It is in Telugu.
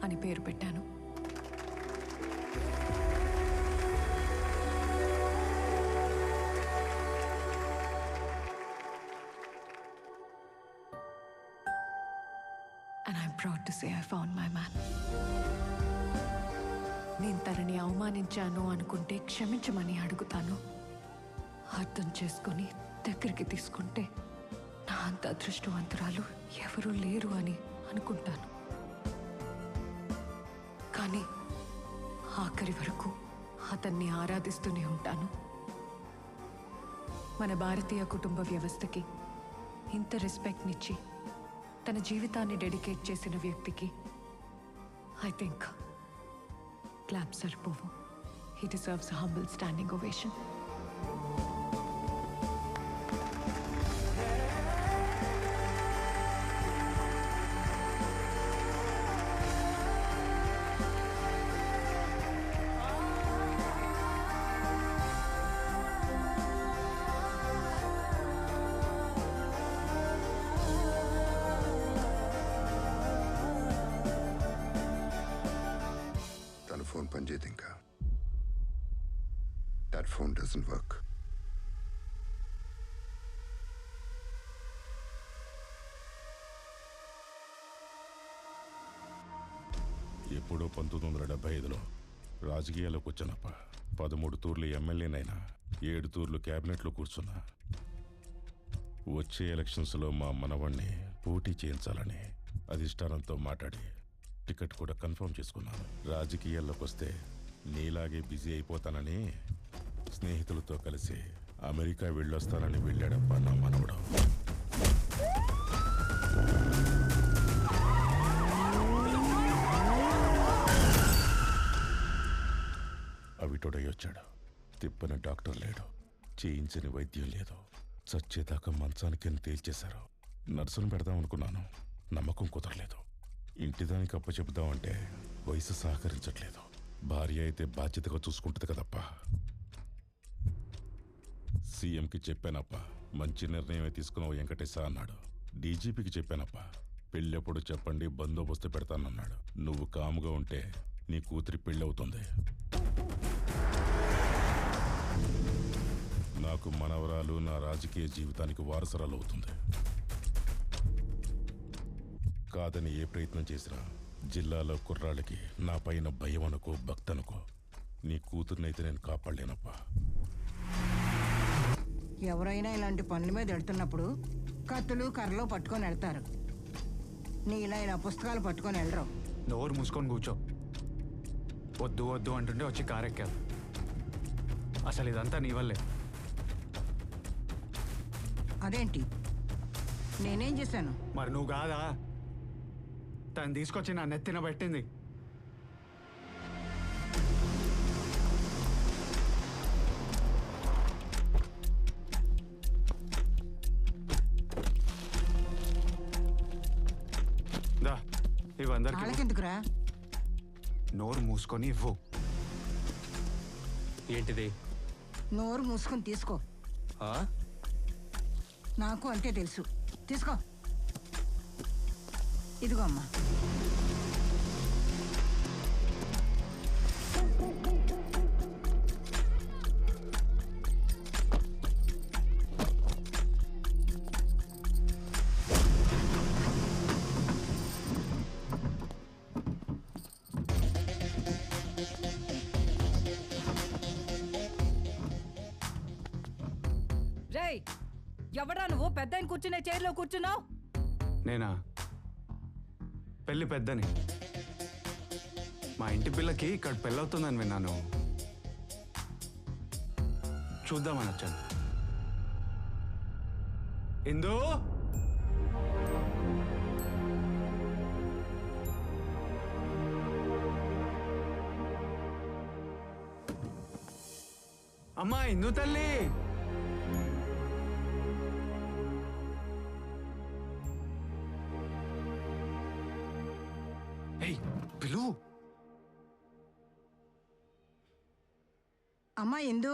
అని పేరు పెట్టాను. And I'm proud to say I found my man. నేను తనని అవమానించాను అనుకుంటే క్షమించమని అడుగుతాను. అర్థం చేసుకొని దగ్గరికి తీసుకుంటే నా అంత అదృష్టవంతురాలు ఎవరూ లేరు అని అనుకుంటాను. కానీ ఆఖరి వరకు అతన్ని ఆరాధిస్తూనే ఉంటాను. మన భారతీయ కుటుంబ వ్యవస్థకి ఇంత రెస్పెక్ట్నిచ్చి తన జీవితాన్ని డెడికేట్ చేసిన వ్యక్తికి ఐ థింక్ క్లాప్స్ సరిపోవు. He deserves a humble standing ovation. Phone పనిచేయదు ఇంకా. That phone doesn't work. ఎప్పుడో 1975లో రాజకీయాల్లోకి వచ్చానప్ప. 13 తూర్లు ఎమ్మెల్యేనైనా, 7 తూర్లు క్యాబినెట్లో కూర్చున్నా. వచ్చే ఎలక్షన్స్లో మా మనవణ్ణి పోటీ చేయించాలని అధిష్టానంతో మాట్లాడి టికెట్ కూడా కన్ఫర్మ్ చేసుకున్నాను. రాజకీయాల్లోకి వస్తే నీలాగే బిజీ అయిపోతానని స్నేహితులతో కలిసి అమెరికా వెళ్ళొస్తానని వెళ్ళాడప్ప నా మనవడు. అవిటోడై వచ్చాడు. తిప్పని డాక్టర్ లేడు, చేయించని వైద్యం లేదు. చచ్చేదాకా మంచానికి తేల్చేశారు. నర్సును పెడదాం అనుకున్నాను, నమ్మకం కుదరలేదు. ఇంటిదానికి అప్పచెప్దామంటే వయసు సహకరించట్లేదు. భార్య అయితే బాధ్యతగా చూసుకుంటుంది కదప్ప. సీఎంకి చెప్పానప్ప, మంచి నిర్ణయమే తీసుకున్నావు వెంకటేశ అన్నాడు. డీజీపీకి చెప్పానప్ప, పెళ్ళెప్పుడు చెప్పండి, బందోబస్తు పెడతానన్నాడు. నువ్వు కాముగా ఉంటే నీ కూతురి పెళ్ళవుతుంది. నాకు మనవరాలు నా రాజకీయ జీవితానికి వారసరాలు అవుతుంది. కాదని ఏ ప్రయత్నం చేసినా జిల్లాలో కుర్రాళ్ళకి నా పైన భయం అనుకో, భక్తనుకో, నీ కూతుర్నైతే నేను కాపాడలేనప్పా. ఎవరైనా ఇలాంటి పనుల మీద వెళ్తున్నప్పుడు కత్తులు కర్రలు పట్టుకొని వెళ్తారు. నీలా ఇలా పుస్తకాలు పట్టుకొని వెళ్ళరు. నోరు మూసుకొని కూర్చో. వద్దు వద్దు అంటుంటే వచ్చి కారెక్కావు. అసలు ఇదంతా నీ వల్లే. అదేంటి, నేనేం చేశాను? మరి నువ్వు కాదా తను తీసుకొచ్చి నా నెత్తిన పెట్టింది? దా ఇవందరికి వాళ్ళకెందుకురా? నోరు మూసుకొని ఇవ్వు. ఏంటిది? నోరు మూసుకొని తీసుకో. నాకు అంతే తెలుసు. తీసుకో. ఇదిగో అమ్మా. రేయ్, ఎవడా నువ్వు? పెద్ద ఆయన కూర్చునే చైర్లో కూర్చున్నావు? నేనా? పెళ్ళి పెద్దని. మా ఇంటి పిల్లకి ఇక్కడ పెళ్ళవుతుందని విన్నాను. చూద్దామని వచ్చాను. ఇందు, అమ్మా ఇందు తల్లి. పిలు. అమ్మా ఎందు.